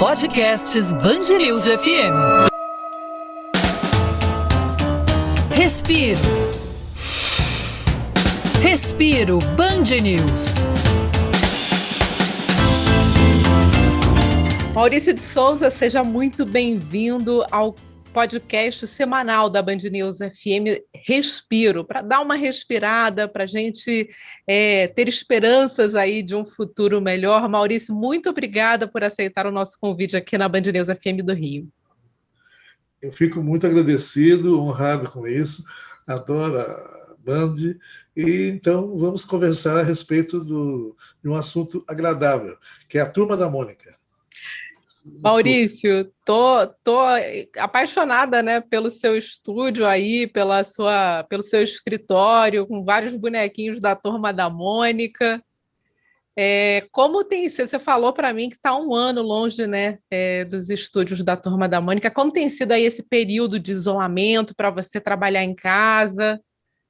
Podcasts BandNews FM. Respiro. Respiro BandNews. Maurício de Souza, seja muito bem-vindo ao podcast semanal da BandNews FM Respiro, para dar uma respirada, para a gente ter esperanças aí de um futuro melhor. Maurício, muito obrigada por aceitar o nosso convite aqui na BandNews FM do Rio. Eu fico muito agradecido, honrado com isso, adoro a Band, e então vamos conversar a respeito de um assunto agradável, que é a Turma da Mônica. Maurício, tô apaixonada, né, pelo seu estúdio aí, pelo seu escritório, com vários bonequinhos da Turma da Mônica. Como tem sido? Você falou para mim que está um ano longe, né, dos estúdios da Turma da Mônica. Como tem sido aí esse período de isolamento para você trabalhar em casa?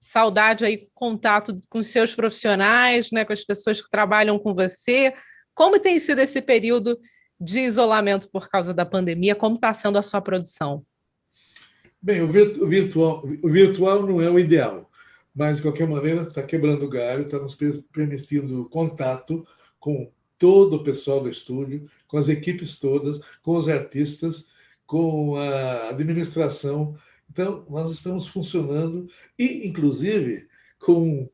Saudade aí, contato com os seus profissionais, né, com as pessoas que trabalham com você. Como tem sido esse período de isolamento por causa da pandemia? Como está sendo a sua produção? Bem, o virtual não é o ideal, mas, de qualquer maneira, está quebrando o galho, está nos permitindo contato com todo o pessoal do estúdio, com as equipes todas, com os artistas, com a administração. Então, nós estamos funcionando e, inclusive, com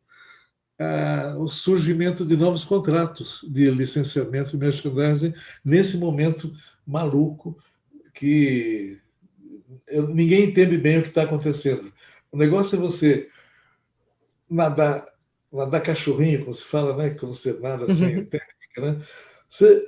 o surgimento de novos contratos de licenciamento e merchandising nesse momento maluco que ninguém entende bem o que está acontecendo. O negócio é você nadar cachorrinho, como se fala, né? Quando você nada sem técnica, né? Você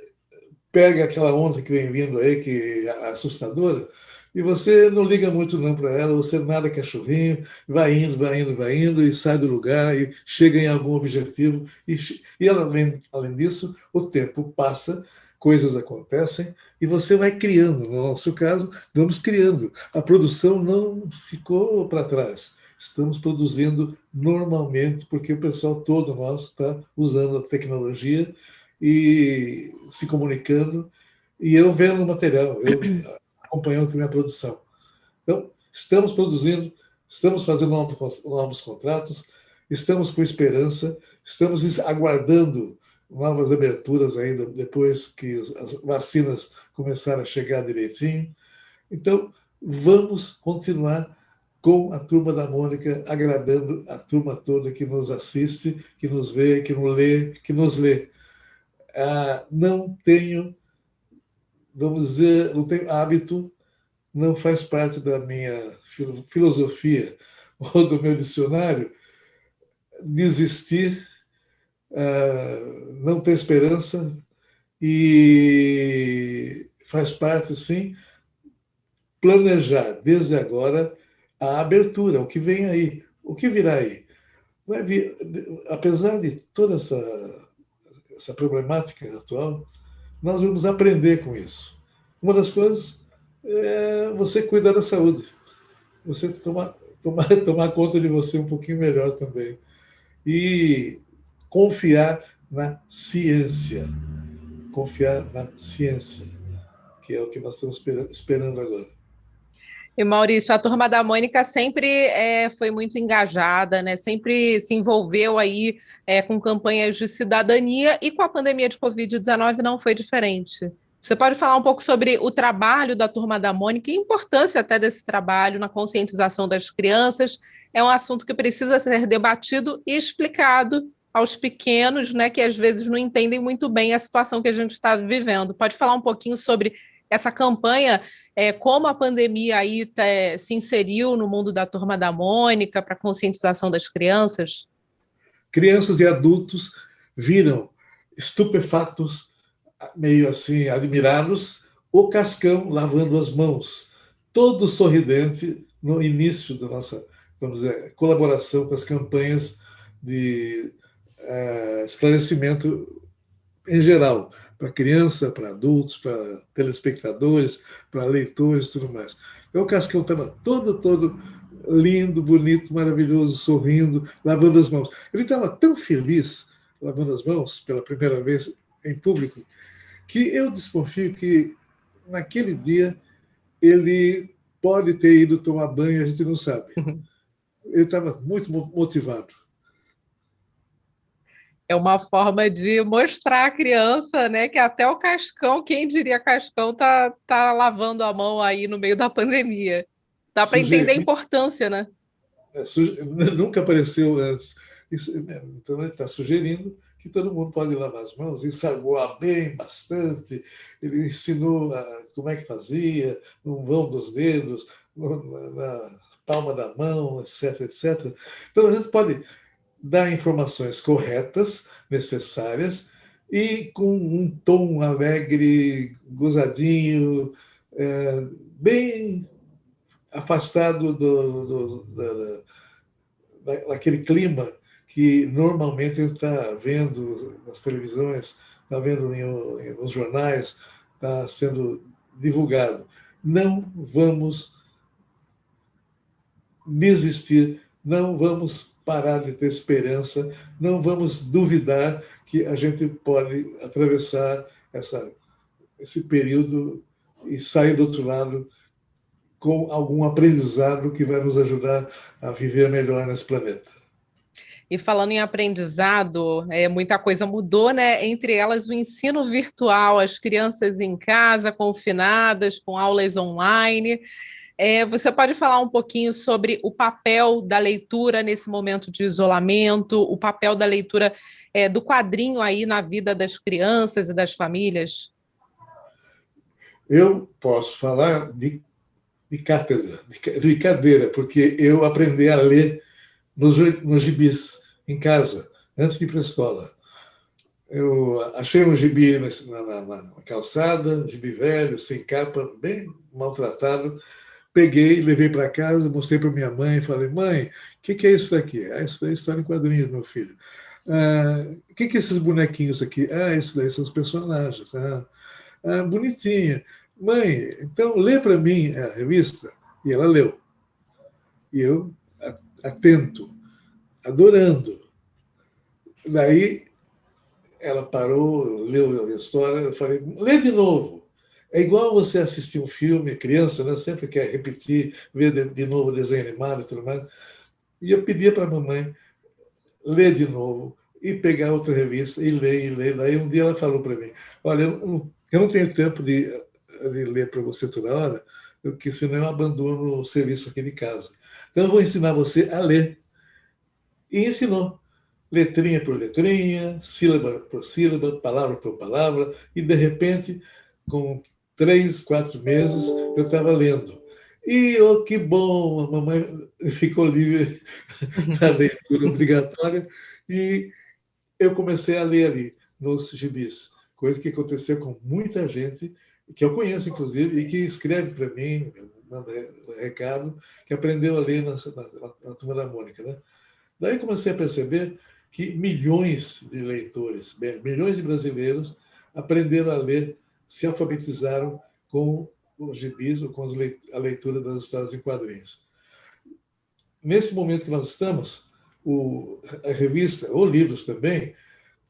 pega aquela onda que vem vindo aí, que é assustadora, e você não liga muito não para ela, você nada cachorrinho, vai indo, e sai do lugar, e chega em algum objetivo, e além disso, o tempo passa, coisas acontecem, e você vai criando. No nosso caso, vamos criando. A produção não ficou para trás. Estamos produzindo normalmente, porque o pessoal todo nosso está usando a tecnologia e se comunicando, e eu vendo o material, eu acompanhando também a produção. Então, estamos produzindo, estamos fazendo novos contratos, estamos com esperança, estamos aguardando novas aberturas ainda, depois que as vacinas começarem a chegar direitinho. Então, vamos continuar com a Turma da Mônica, agradando a turma toda que nos assiste, que nos vê, que nos lê. Não tenho, vamos dizer, não tenho hábito, não faz parte da minha filosofia ou do meu dicionário desistir, não ter esperança, e faz parte, sim, planejar desde agora a abertura, o que vem aí, o que virá aí. Vai vir, apesar de toda essa problemática atual, nós vamos aprender com isso. Uma das coisas é você cuidar da saúde, você tomar conta de você um pouquinho melhor também. E confiar na ciência. Confiar na ciência, que é o que nós estamos esperando agora. E, Maurício, a Turma da Mônica sempre foi muito engajada, né? Sempre se envolveu aí com campanhas de cidadania, e com a pandemia de Covid-19 não foi diferente. Você pode falar um pouco sobre o trabalho da Turma da Mônica e a importância até desse trabalho na conscientização das crianças? É um assunto que precisa ser debatido e explicado aos pequenos, né, que às vezes não entendem muito bem a situação que a gente está vivendo. Pode falar um pouquinho sobre essa campanha, como a pandemia aí se inseriu no mundo da Turma da Mônica para a conscientização das crianças? Crianças e adultos viram estupefatos, meio assim, admirados, o Cascão lavando as mãos, todo sorridente no início da nossa, vamos dizer, colaboração com as campanhas de esclarecimento em geral, para criança, para adultos, para telespectadores, para leitores e tudo mais. Então, o Cascão estava todo lindo, bonito, maravilhoso, sorrindo, lavando as mãos. Ele estava tão feliz lavando as mãos pela primeira vez em público, que eu desconfio que naquele dia, ele pode ter ido tomar banho, a gente não sabe. Ele estava muito motivado. É uma forma de mostrar à criança, né, que até o Cascão, quem diria Cascão, tá lavando a mão aí no meio da pandemia. Dá para entender a importância, né? Nunca apareceu antes. Então, ele está sugerindo que todo mundo pode lavar as mãos, ensaboar bem, bastante. Ele ensinou como é que fazia, no vão dos dedos, na palma da mão, etc, etc. Então, a gente pode dar informações corretas, necessárias, e com um tom alegre, gozadinho, bem afastado daquele clima que normalmente ele está vendo nas televisões, está vendo nos jornais, está sendo divulgado. Não vamos desistir, não vamos parar de ter esperança, não vamos duvidar que a gente pode atravessar esse período e sair do outro lado com algum aprendizado que vai nos ajudar a viver melhor nesse planeta. E falando em aprendizado, muita coisa mudou, né? Entre elas, o ensino virtual, as crianças em casa, confinadas, com aulas online. Você pode falar um pouquinho sobre o papel da leitura nesse momento de isolamento, o papel da leitura do quadrinho aí na vida das crianças e das famílias? Eu posso falar de cátedra, de cadeira, porque eu aprendi a ler nos gibis, em casa, antes de ir para a escola. Eu achei um gibi na calçada, gibi velho, sem capa, bem maltratado. Peguei, levei para casa, mostrei para minha mãe, falei: mãe, o que é isso aqui? Isso daí é história em quadrinhos, meu filho. O que é esses bonequinhos aqui? Isso daí são os personagens. Bonitinha. Mãe, então lê para mim a revista. E ela leu. E eu, atento, adorando. Daí ela parou, leu a história, eu falei: lê de novo. É igual você assistir um filme, criança, né? Sempre quer repetir, ver de novo o desenho animado e tudo mais. E eu pedia para a mamãe ler de novo e pegar outra revista e ler, e ler. Daí um dia ela falou para mim: olha, eu não tenho tempo de ler para você toda hora, porque senão eu abandono o serviço aqui de casa. Então eu vou ensinar você a ler. E ensinou. Letrinha por letrinha, sílaba por sílaba, palavra por palavra, e de repente, com 3, 4 meses, eu estava lendo. E que bom, a mamãe ficou livre da leitura obrigatória, e eu comecei a ler ali, nos gibis, coisa que aconteceu com muita gente, que eu conheço, inclusive, e que escreve para mim, manda recado, que aprendeu a ler na Turma da Mônica, né? Daí comecei a perceber que milhões de leitores, milhões de brasileiros aprenderam a ler, se alfabetizaram com os gibis ou com a leitura das histórias em quadrinhos. Nesse momento que nós estamos, a revista, ou livros também,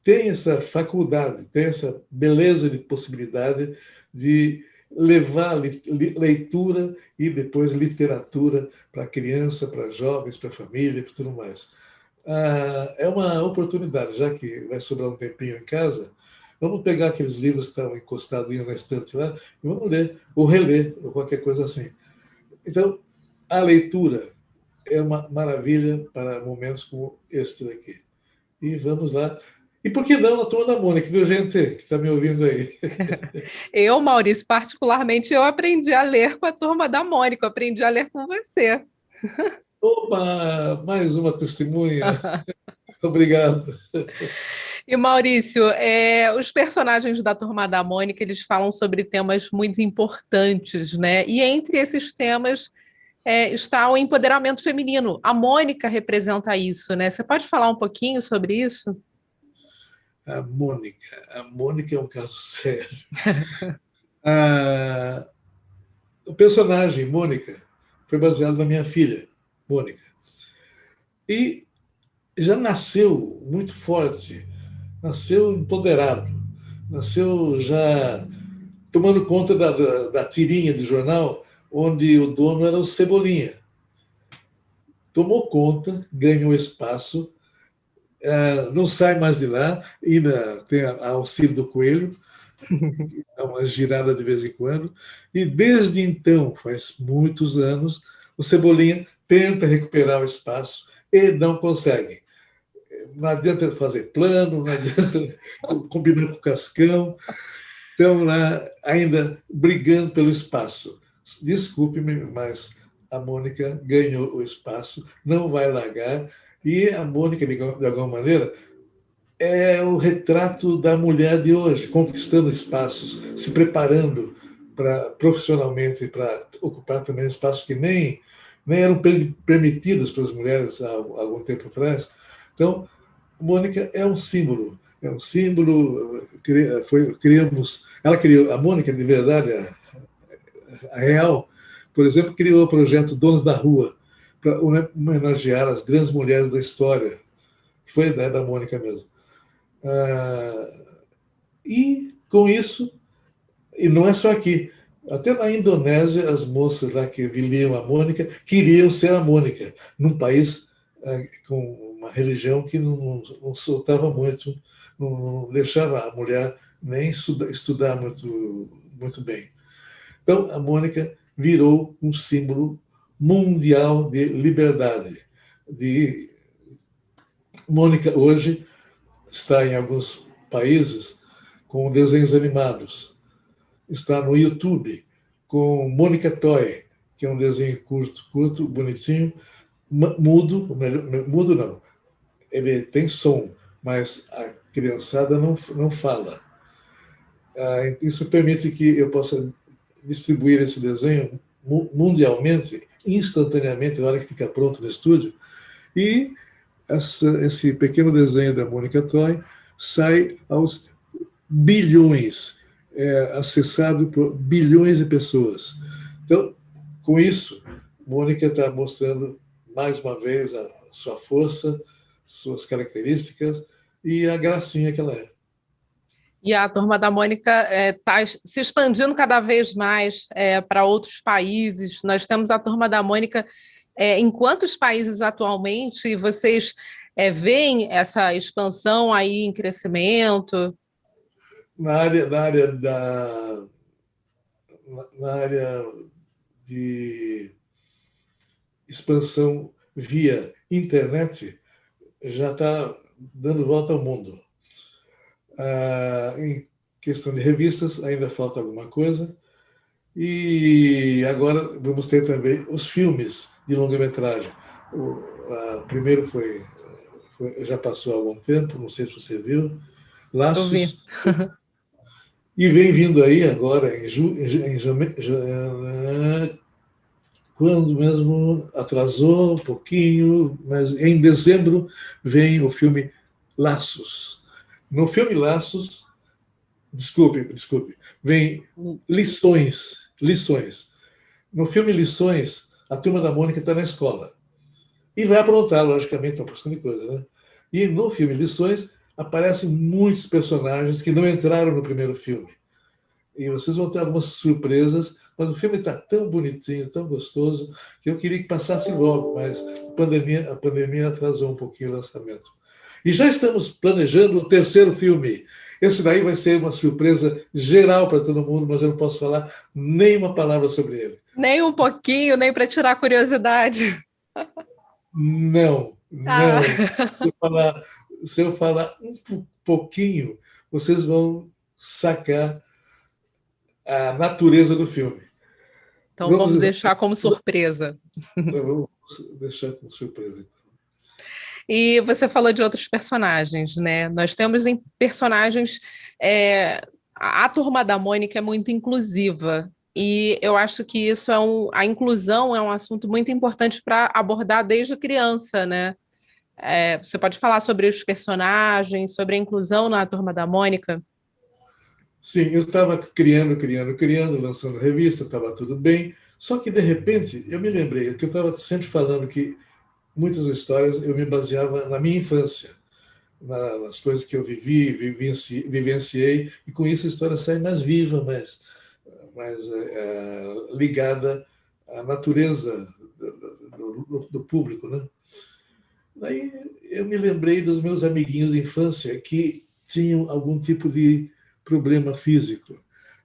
tem essa faculdade, tem essa beleza de possibilidade de levar leitura e depois literatura para criança, para jovens, para família, para tudo mais. É uma oportunidade, já que vai sobrar um tempinho em casa, vamos pegar aqueles livros que estavam encostados na estante lá e vamos ler, ou reler, ou qualquer coisa assim. Então, a leitura é uma maravilha para momentos como este daqui. E vamos lá. E por que não na Turma da Mônica, viu, gente, que está me ouvindo aí? Eu, Maurício, particularmente, eu aprendi a ler com a Turma da Mônica, aprendi a ler com você. Opa, mais uma testemunha. Obrigado. E, Maurício, os personagens da Turma da Mônica, eles falam sobre temas muito importantes, né? E entre esses temas está o empoderamento feminino. A Mônica representa isso, né? Você pode falar um pouquinho sobre isso? A Mônica é um caso sério. O personagem Mônica foi baseado na minha filha, Mônica. E já nasceu muito forte, nasceu empoderado, nasceu já tomando conta da tirinha de jornal, onde o dono era o Cebolinha. Tomou conta, ganhou espaço, não sai mais de lá, ainda tem a auxílio do Coelho, dá uma girada de vez em quando, e desde então, faz muitos anos, o Cebolinha tenta recuperar o espaço e não consegue. Não adianta fazer plano, não adianta combinar com o Cascão, estão lá ainda brigando pelo espaço. Desculpe-me, mas a Mônica ganhou o espaço, não vai largar, e a Mônica, de alguma maneira, é o retrato da mulher de hoje, conquistando espaços, se preparando profissionalmente para ocupar também espaços que nem eram permitidos para as mulheres há algum tempo atrás. Então, Mônica é um símbolo, ela criou, a Mônica, de verdade, a real, por exemplo, criou o projeto Donos da Rua, para homenagear as grandes mulheres da história, que foi a ideia da Mônica mesmo. E com isso, e não é só aqui, até na Indonésia, as moças lá que liam a Mônica queriam ser a Mônica, num país com uma religião que não soltava muito, não deixava a mulher nem estudar muito bem. Então, a Mônica virou um símbolo mundial de liberdade. Mônica hoje está em alguns países com desenhos animados. Está no YouTube com Mônica Toy, que é um desenho curto, bonitinho, mudo não, ele tem som, mas a criançada não fala. Isso permite que eu possa distribuir esse desenho mundialmente, instantaneamente, na hora que fica pronto no estúdio, e esse pequeno desenho da Mônica Toy sai aos bilhões, acessado por bilhões de pessoas. Então, com isso, Mônica está mostrando mais uma vez a sua força, suas características e a gracinha que ela é. E a Turma da Mônica está se expandindo cada vez mais para outros países. Nós temos a Turma da Mônica em quantos países atualmente? E vocês veem essa expansão aí em crescimento? Na área de expansão via internet, já está dando volta ao mundo. Em questão de revistas, ainda falta alguma coisa. E agora vamos ter também os filmes de longa-metragem. O primeiro já passou há algum tempo, não sei se você viu, Laços. Eu vi. E vem vindo aí agora, quando mesmo atrasou um pouquinho, mas em dezembro vem o filme Laços. No filme Laços, desculpe, vem Lições. No filme Lições, a Turma da Mônica está na escola. E vai aprontar, logicamente, uma porção de coisa, né? E no filme Lições, aparecem muitos personagens que não entraram no primeiro filme. E vocês vão ter algumas surpresas, mas o filme está tão bonitinho, tão gostoso, que eu queria que passasse logo, mas a pandemia atrasou um pouquinho o lançamento. E já estamos planejando o terceiro filme. Esse daí vai ser uma surpresa geral para todo mundo, mas eu não posso falar nem uma palavra sobre ele. Nem um pouquinho, nem para tirar a curiosidade. Não. Se eu falar um pouquinho, vocês vão sacar a natureza do filme. Então vamos deixar como surpresa. Vamos deixar como surpresa. E você falou de outros personagens, né? Nós temos em personagens... a Turma da Mônica é muito inclusiva. E eu acho que isso a inclusão é um assunto muito importante para abordar desde criança, né? Você pode falar sobre os personagens, sobre a inclusão na Turma da Mônica? Sim, eu estava criando, lançando revista, estava tudo bem. Só que, de repente, eu me lembrei que eu estava sempre falando que muitas histórias eu me baseava na minha infância, nas coisas que eu vivenciei, e com isso a história sai mais viva, ligada à natureza do público, né? Daí eu me lembrei dos meus amiguinhos de infância que tinham algum tipo de problema físico,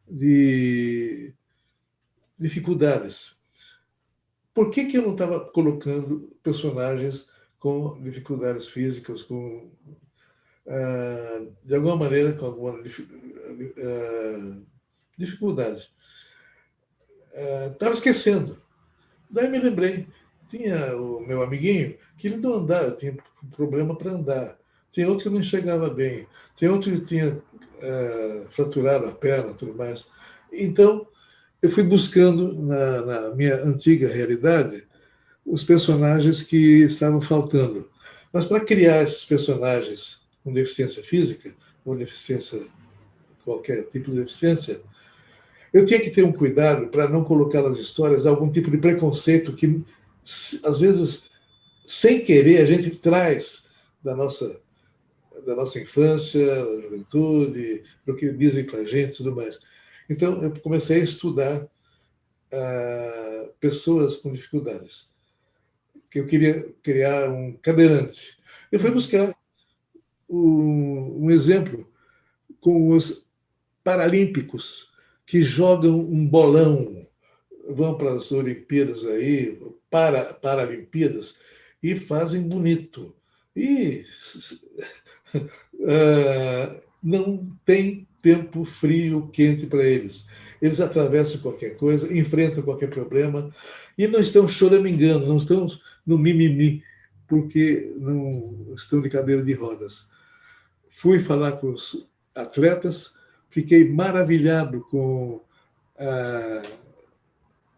de dificuldades. Por que eu não estava colocando personagens com dificuldades físicas, de alguma maneira, com alguma dificuldade? Estava esquecendo. Daí me lembrei, tinha o meu amiguinho que ele não andava, tinha problema para andar. Tinha outro que não enxergava bem. Tinha outro que tinha fraturado a perna e tudo mais. Então, eu fui buscando na minha antiga realidade os personagens que estavam faltando. Mas para criar esses personagens com deficiência física, ou deficiência, qualquer tipo de deficiência, eu tinha que ter um cuidado para não colocar nas histórias algum tipo de preconceito que, às vezes, sem querer, a gente traz da nossa infância, da juventude, do que dizem para a gente e tudo mais. Então, eu comecei a estudar pessoas com dificuldades, que eu queria criar um cadeirante. Eu fui buscar um exemplo com os paralímpicos que jogam um bolão, vão para as Olimpíadas aí, Paralimpíadas, e fazem bonito. E não tem tempo frio, quente para eles. Eles atravessam qualquer coisa, enfrentam qualquer problema e não estão choramingando, não estão no mimimi, porque não estão de cadeira de rodas. Fui falar com os atletas, fiquei maravilhado com a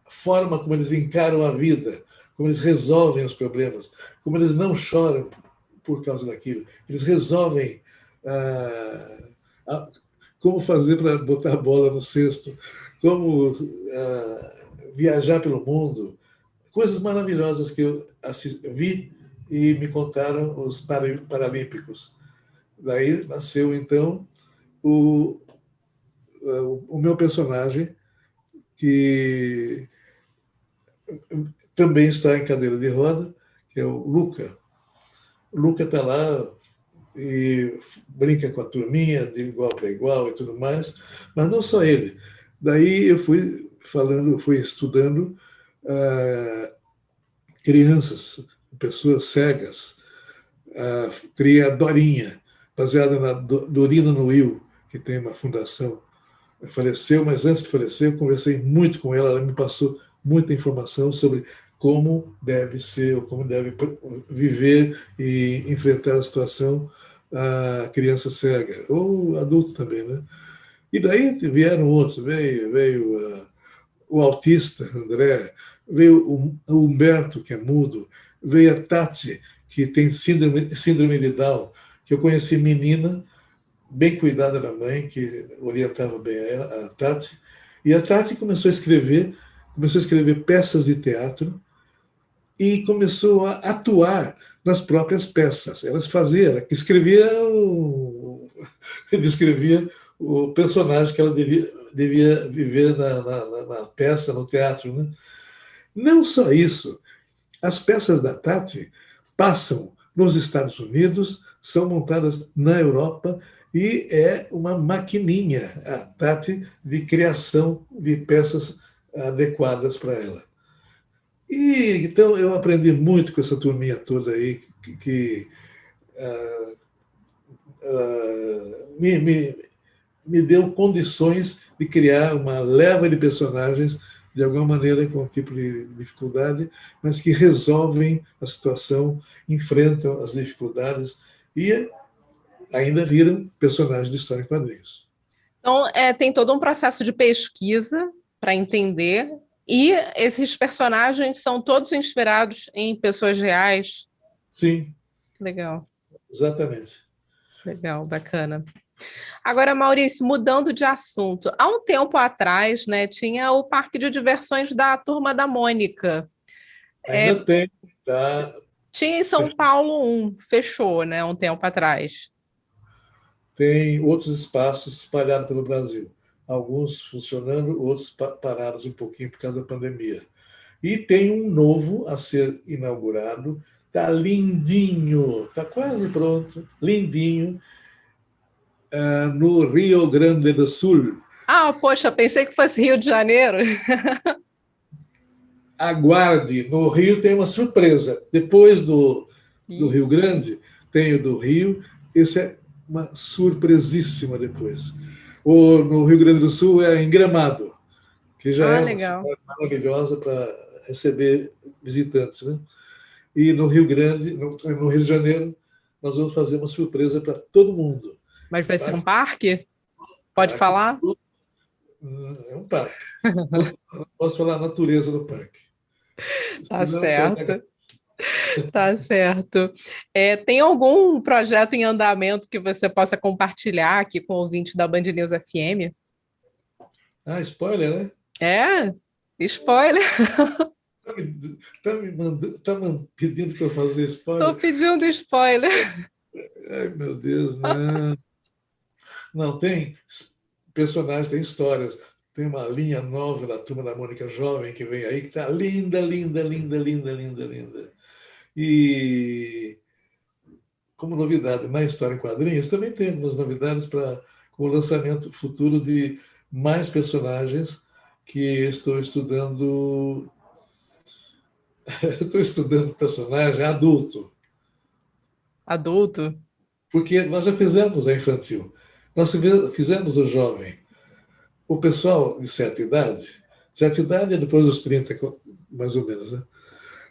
forma como eles encaram a vida, como eles resolvem os problemas, como eles não choram por causa daquilo. Eles resolvem como fazer para botar a bola no cesto, como viajar pelo mundo. Coisas maravilhosas que eu vi e me contaram os paralímpicos. Daí nasceu, então, o meu personagem, que também está em cadeira de roda, que é o Luca. O Luca está lá e brinca com a turminha de igual para igual e tudo mais, mas não só ele. Daí eu fui estudando crianças, pessoas cegas. Criei a Dorinha, baseada na Dorina Noil, que tem uma fundação. Faleceu, mas antes de falecer, eu conversei muito com ela, ela me passou muita informação sobre como deve ser, ou como deve viver e enfrentar a situação a criança cega, ou adulto também, né? E daí vieram outros, veio o autista, André, veio o Humberto, que é mudo, veio a Tati, que tem síndrome de Down, que eu conheci menina, bem cuidada da mãe, que orientava bem a Tati, e a Tati começou a escrever peças de teatro e começou a atuar nas próprias peças. Ela descrevia o personagem que ela devia viver na peça, no teatro, né? Não só isso, as peças da Tati passam nos Estados Unidos, são montadas na Europa e é uma maquininha, a Tati, de criação de peças adequadas para ela. E então eu aprendi muito com essa turminha toda aí que me deu condições de criar uma leva de personagens de alguma maneira com um tipo de dificuldade, mas que resolvem a situação, enfrentam as dificuldades e ainda viram personagens de história em quadrinhos. Então, tem todo um processo de pesquisa para entender, e esses personagens são todos inspirados em pessoas reais? Sim. Legal. Exatamente. Legal, bacana. Agora, Maurício, mudando de assunto, há um tempo atrás, né, tinha o parque de diversões da Turma da Mônica. Ainda tem, tá? Tinha em São Paulo fechou, né, um tempo atrás. Tem outros espaços espalhados pelo Brasil. alguns funcionando, outros parados um pouquinho por causa da pandemia. E tem um novo a ser inaugurado, está lindinho, está quase pronto, lindinho, no Rio Grande do Sul. Ah, poxa, pensei que fosse Rio de Janeiro. Aguarde, no Rio tem uma surpresa. Depois do Rio Grande, tem o do Rio, esse é uma surpresíssima depois. No Rio Grande do Sul é em Gramado, que já é uma legal. cidade maravilhosa para receber visitantes, né? E no Rio Grande, no Rio de Janeiro, nós vamos fazer uma surpresa para todo mundo. Mas vai ser um parque? Pode falar? É um parque. Não posso falar a natureza do parque. Tá certo. Tá certo. Tem algum projeto em andamento que você possa compartilhar aqui com o ouvinte da Band News FM? Spoiler, né? Spoiler. Tá me pedindo para eu fazer spoiler? Estou pedindo spoiler. Ai, meu Deus, não. Não, tem personagens, tem histórias. Tem uma linha nova da Turma da Mônica Jovem que vem aí, que está linda, linda, linda, linda, linda, linda. E, como novidade na história em quadrinhos, também tem algumas novidades com o lançamento futuro de mais personagens que estou estudando. Estou estudando personagem adulto. Adulto? Porque nós já fizemos a infantil. Nós fizemos o jovem. O pessoal de certa idade é depois dos 30, mais ou menos, né?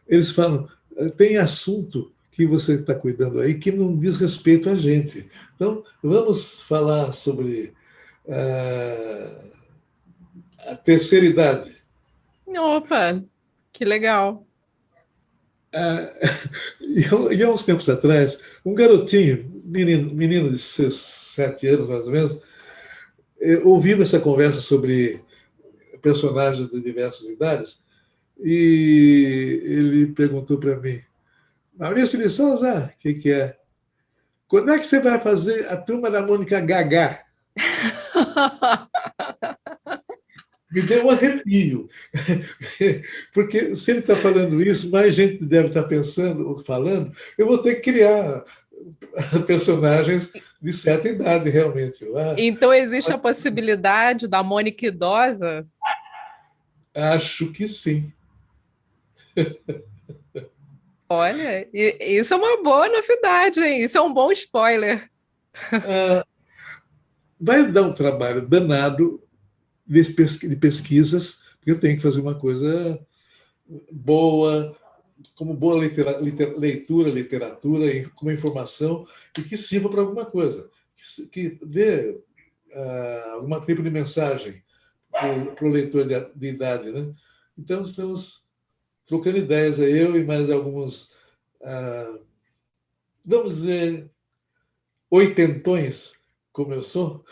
Eles falam, tem assunto que você está cuidando aí que não diz respeito a gente. Então, vamos falar sobre a terceira idade. Opa, que legal. E há uns tempos atrás, um garotinho, menino de 7 anos, mais ou menos, ouvindo essa conversa sobre personagens de diversas idades, e ele perguntou para mim, Maurício de Souza, o que é? Quando é que você vai fazer a Turma da Mônica Gagá? Me deu um arrepio, porque se ele está falando isso, mais gente deve estar falando, eu vou ter que criar personagens de certa idade, realmente. Então, existe a possibilidade da Mônica idosa? Acho que sim. Olha, isso é uma boa novidade, hein? Isso é um bom spoiler. Vai dar um trabalho danado de pesquisas, porque eu tenho que fazer uma coisa boa, como boa leitura, literatura, como informação, e que sirva para alguma coisa, que dê algum tipo de mensagem para o leitor de idade, né? Então, estamos trocando ideias, eu e mais alguns, vamos dizer, oitentões, como eu sou,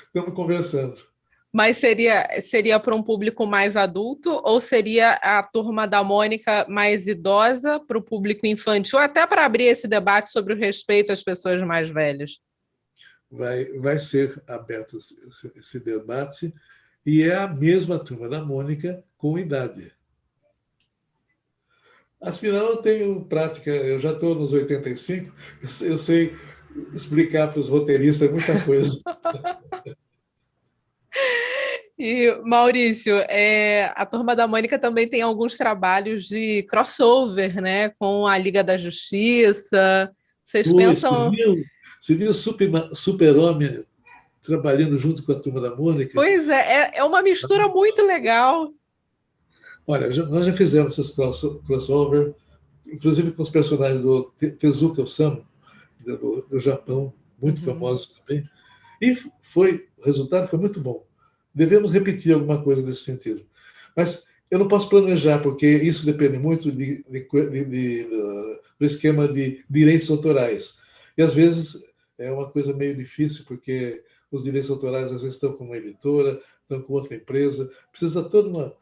estamos conversando. Mas seria para um público mais adulto ou seria a Turma da Mônica mais idosa para o público infantil, até para abrir esse debate sobre o respeito às pessoas mais velhas? Vai ser aberto esse debate e é a mesma Turma da Mônica com idade. Afinal, eu tenho prática, eu já estou nos 85, eu sei explicar para os roteiristas muita coisa. E, Maurício, a Turma da Mônica também tem alguns trabalhos de crossover, né, com a Liga da Justiça. Vocês pensam... Você viu o Super-Homem trabalhando junto com a Turma da Mônica? Pois é uma mistura muito legal. Olha, nós já fizemos esses crossover, inclusive com os personagens do Tezuka Osamu, do Japão, muito famosos também. E o resultado foi muito bom. Devemos repetir alguma coisa nesse sentido. Mas eu não posso planejar, porque isso depende muito do esquema de direitos autorais. E, às vezes, é uma coisa meio difícil, porque os direitos autorais, às vezes, estão com uma editora, estão com outra empresa. Precisa todo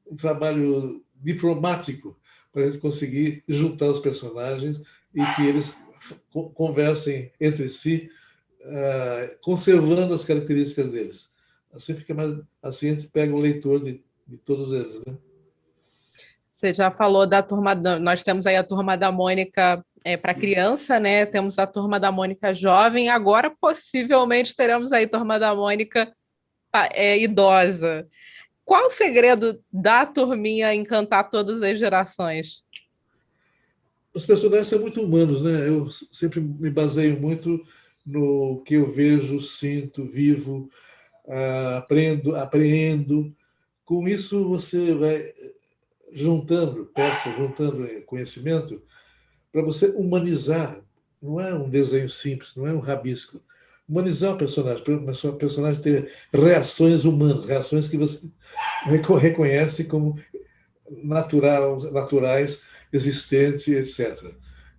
um trabalho diplomático para a gente conseguir juntar os personagens e que eles conversem entre si conservando as características deles. Assim fica mais, assim a gente pega o leitor de todos eles, né? Você já falou da nós temos aí a Turma da Mônica para criança, né? Temos a Turma da Mônica jovem, agora possivelmente teremos aí a Turma da Mônica idosa. Qual o segredo da turminha encantar todas as gerações? Os personagens são muito humanos, né? Eu sempre me baseio muito no que eu vejo, sinto, vivo, apreendo. Com isso, você vai juntando peças, juntando conhecimento, para você humanizar. Não é um desenho simples, não é um rabisco. Humanizar o personagem, para o personagem ter reações humanas, reações que você reconhece como naturais, existentes, etc.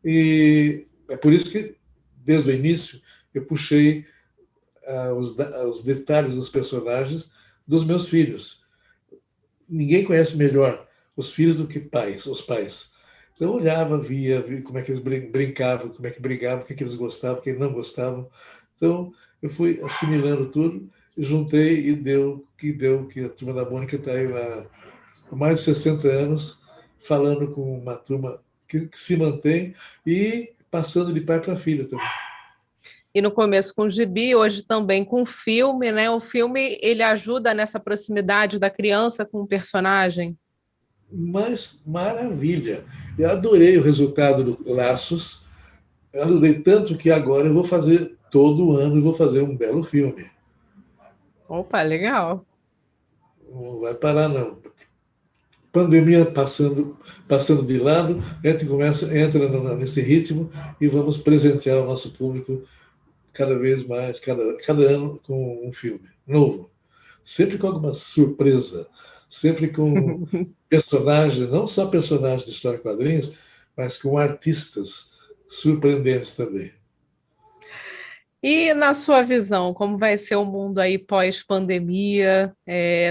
E é por isso que, desde o início, eu puxei os detalhes dos personagens dos meus filhos. Ninguém conhece melhor os filhos do que os pais. Então, eu olhava, via como é que eles brincavam, como é que brigavam, o que eles gostavam, o que eles não gostavam. Então, eu fui assimilando tudo, juntei e deu que a Turma da Mônica está aí há mais de 60 anos, falando com uma turma que se mantém e passando de pai para filha também. E no começo com o gibi, hoje também com o filme, né? O filme, ele ajuda nessa proximidade da criança com o personagem? Mas maravilha! Eu adorei o resultado do Laços, eu adorei tanto que agora eu vou fazer, todo ano, eu vou fazer um belo filme. Opa, legal. Não vai parar, não. Pandemia passando de lado, a gente entra nesse ritmo e vamos presentear o nosso público cada vez mais, cada ano com um filme novo. Sempre com alguma surpresa, sempre com personagens, não só personagens de história e quadrinhos, mas com artistas surpreendentes também. E na sua visão, como vai ser o mundo aí pós-pandemia,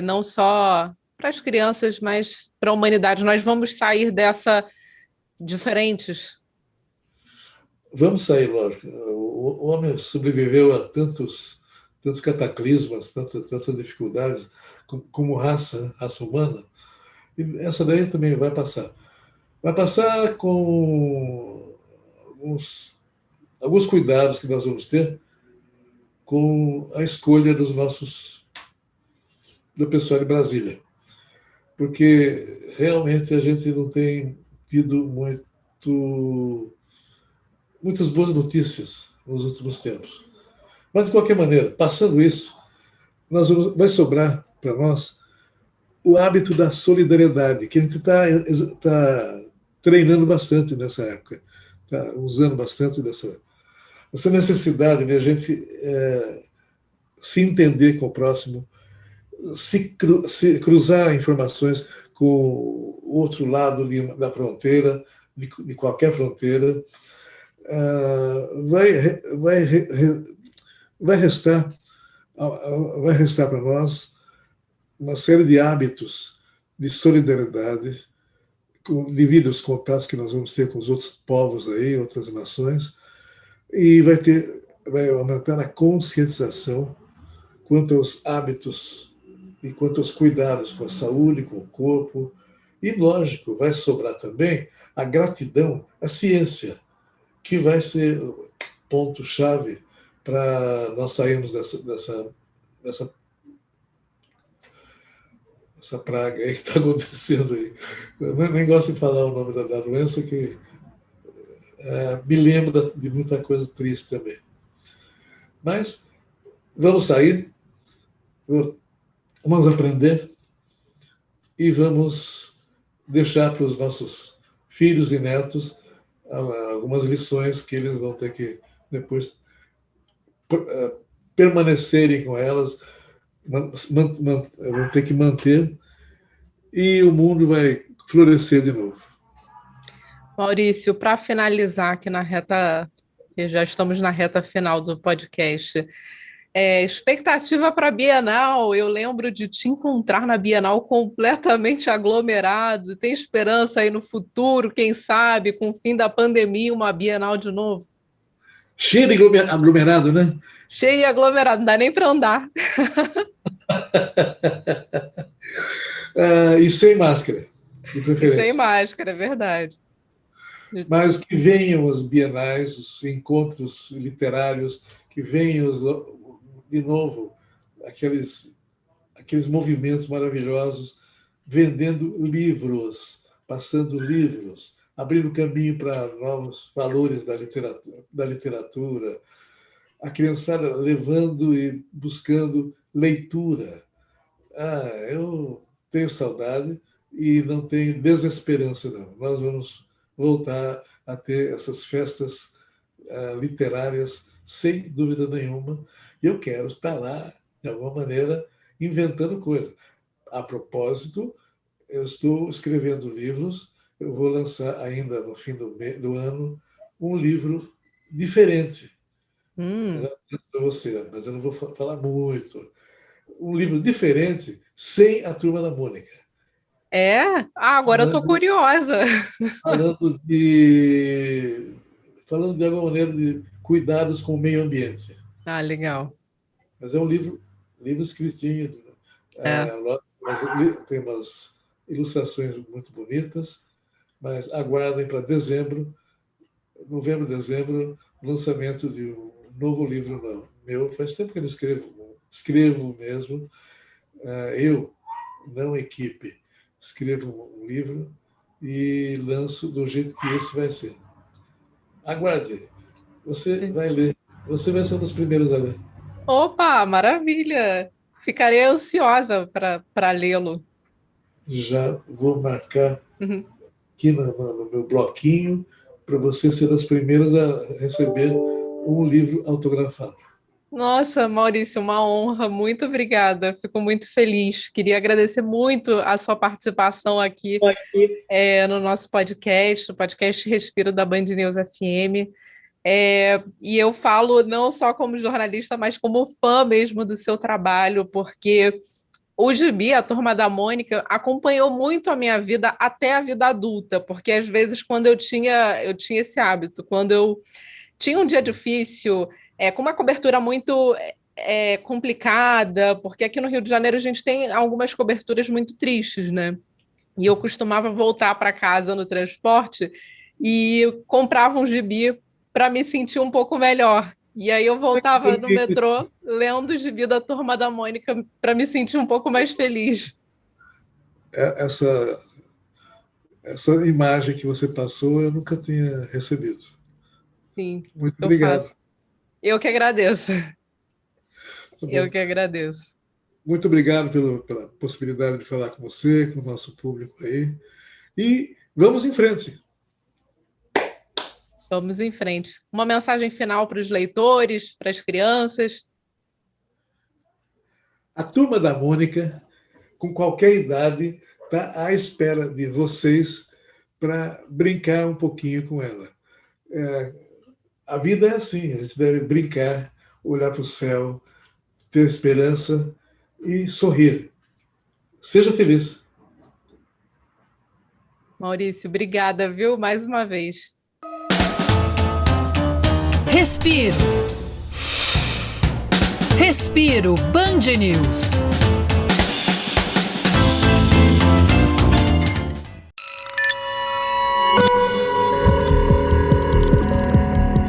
não só para as crianças, mas para a humanidade? Nós vamos sair dessa diferentes? Vamos sair, lógico. O homem sobreviveu a tantos cataclismas, tantas dificuldades, como raça humana, e essa daí também vai passar. Vai passar com alguns cuidados que nós vamos ter com a escolha do pessoal de Brasília, porque realmente a gente não tem tido muitas boas notícias nos últimos tempos. Mas, de qualquer maneira, passando isso, vai sobrar para nós o hábito da solidariedade, que a gente está treinando bastante nessa época, está usando bastante essa necessidade de a gente se entender com o próximo, se cruzar informações com o outro lado da fronteira, de qualquer fronteira. Vai restar para nós uma série de hábitos de solidariedade devido aos contatos que nós vamos ter com os outros povos aí, outras nações, e vai aumentar a conscientização quanto aos hábitos e quanto aos cuidados com a saúde, com o corpo. E, lógico, vai sobrar também a gratidão à ciência, que vai ser o ponto-chave para nós sairmos dessa praga aí que está acontecendo aí. Eu nem gosto de falar o nome da doença, que me lembra de muita coisa triste também. Mas vamos sair, vamos aprender e vamos deixar para os nossos filhos e netos algumas lições que eles vão ter que depois permanecerem com elas, vão ter que manter, e o mundo vai florescer de novo. Maurício, para finalizar aqui já estamos na reta final do podcast, expectativa para a Bienal. Eu lembro de te encontrar na Bienal completamente aglomerado. Tem esperança aí no futuro, quem sabe, com o fim da pandemia, uma Bienal de novo? Cheio de aglomerado, né? Cheio e aglomerado, não dá nem para andar. E sem máscara, de E preferência. sem máscara, é verdade. Mas que venham as bienais, os encontros literários, que venham, de novo, aqueles movimentos maravilhosos, vendendo livros, passando livros, abrindo caminho para novos valores da literatura, a criançada levando e buscando leitura. Eu tenho saudade e não tenho desesperança, não. Nós vamos voltar a ter essas festas literárias, sem dúvida nenhuma, e eu quero estar lá, de alguma maneira, inventando coisas. A propósito, eu estou escrevendo livros, eu vou lançar ainda no fim do ano um livro diferente. Para você, mas eu não vou falar muito. Um livro diferente, sem a Turma da Mônica. Agora eu estou curiosa. Falando de alguma maneira de cuidados com o meio ambiente. Legal. Mas é um livro escritinho. Tem umas ilustrações muito bonitas, mas aguardem para novembro, dezembro, o lançamento de um novo livro meu. Faz tempo que eu não escrevo mesmo. Eu, não equipe, escrevo um livro e lanço do jeito que esse vai ser. Aguarde, você vai ler, você vai ser um dos primeiros a ler. Opa, maravilha! Ficarei ansiosa para lê-lo. Já vou marcar aqui no meu bloquinho para você ser das primeiras a receber um livro autografado. Nossa, Maurício, uma honra, muito obrigada, fico muito feliz. Queria agradecer muito a sua participação aqui no nosso podcast, o podcast Respiro da Band News FM. E eu falo não só como jornalista, mas como fã mesmo do seu trabalho, porque o Gibi, a Turma da Mônica, acompanhou muito a minha vida até a vida adulta, porque às vezes quando eu tinha esse hábito, quando eu tinha um dia difícil, com uma cobertura muito complicada, porque aqui no Rio de Janeiro a gente tem algumas coberturas muito tristes, né? E eu costumava voltar para casa no transporte e comprava um gibi para me sentir um pouco melhor. E aí eu voltava no metrô lendo o gibi da Turma da Mônica para me sentir um pouco mais feliz. Essa imagem que você passou eu nunca tinha recebido. Sim. Muito obrigado. Eu que agradeço. Eu que agradeço. Muito obrigado pela possibilidade de falar com você, com o nosso público aí. E vamos em frente. Vamos em frente. Uma mensagem final para os leitores, para as crianças. A Turma da Mônica, com qualquer idade, está à espera de vocês para brincar um pouquinho com ela. A vida é assim, a gente deve brincar, olhar para o céu, ter esperança e sorrir. Seja feliz. Maurício, obrigada, viu? Mais uma vez. Respiro. Respiro Band News.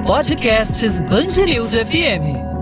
Podcasts Band News FM.